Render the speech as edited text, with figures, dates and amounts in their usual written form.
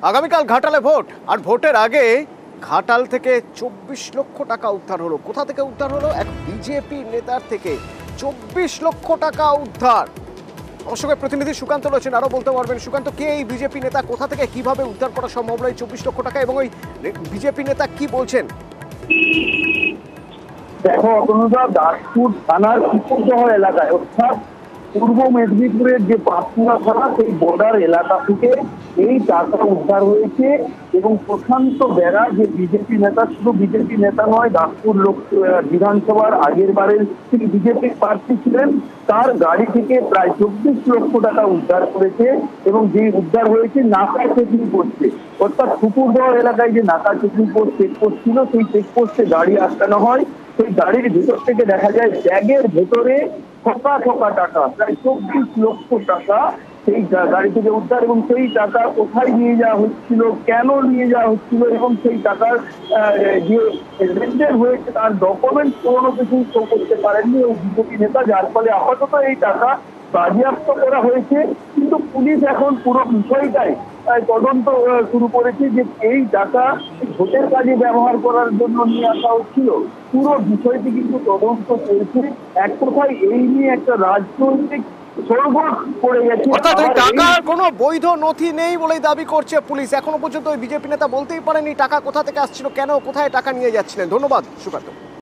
আগামীকাল ঘাটালে ভোট, আর ভোটের আগে ঘাটাল থেকে 24 লক্ষ টাকা উদ্ধার হলো। কোথা থেকে উদ্ধার হলো? এক বিজেপি নেতার থেকে 24 লক্ষ টাকা উদ্ধার। আমার সঙ্গে প্রতিনিধি সুকান্ত রয়েছেন, আরো বলতে পারবেন। সুকান্ত, কে এই বিজেপি নেতা, কোথা থেকে কিভাবে উদ্ধার করা সম্ভব হলো এই 24 লক্ষ টাকা, এবং ওই বিজেপি নেতা কি বলছেন? দেখো অতনুদা, দাসপুর থানার কিশোরদহ এলাকায়, অর্থাৎ পূর্ব মেদিনীপুরের যে পাঁচপুরা থানা, সেই বর্ডার এলাকা থেকে এই টাকা উদ্ধার হয়েছে। এবং প্রশান্ত বেরা, যে বিজেপি নেতা, শুধু বিজেপি নেতা নয়, দাসপুর বিধানসভার আগের বারের তিনি বিজেপির প্রার্থী ছিলেন, তার গাড়ি থেকে প্রায় 24 লক্ষ টাকা উদ্ধার করেছে। এবং যে উদ্ধার হয়েছে নাকা চেকিং পোস্টে, অর্থাৎ পুকুরদহ এলাকায় যে নাকা চেকিং পোস্ট চেকপোস্ট ছিল, সেই চেকপোস্টে গাড়ি আটকানো হয়। সেই গাড়ির ভেতর থেকে দেখা যায় ব্যাগের ভেতরে ঠোকা ঠোকা টাকা, প্রায় 24 লক্ষ টাকা সেই গাড়ি থেকে উদ্ধার। এবং সেই টাকা কোথায় নিয়ে যাওয়া হচ্ছিল, কেন নিয়ে যাওয়া হচ্ছিল, এবং সেই টাকার যে লেনদেন হয়েছে তার ডকুমেন্ট কোনো কিছু শো করতে পারেননি ওই বিজেপি নেতা, যার ফলে আপাতত এই টাকা বাজেয়াপ্ত করা হয়েছে। কিন্তু পুলিশ এখন পুরো বিষয়টাই তদন্ত শুরু করেছে যে এই টাকা ভোটের কাজে ব্যবহার করার জন্য নিয়ে আসা হচ্ছিল। পুরো বিষয়টি কিন্তু তদন্ত চলছে। এক কথায় এই নিয়ে একটা রাজনৈতিক সরগোল পড়ে গেছে। অর্থাৎ ওই টাকার কোনো বৈধ নথি নেই বলেই দাবি করছে পুলিশ। এখনো পর্যন্ত ওই বিজেপি নেতা বলতেই পারেনি টাকা কোথা থেকে আসছিল, কেন, কোথায় টাকা নিয়ে যাচ্ছিলেন। ধন্যবাদ সুকান্ত।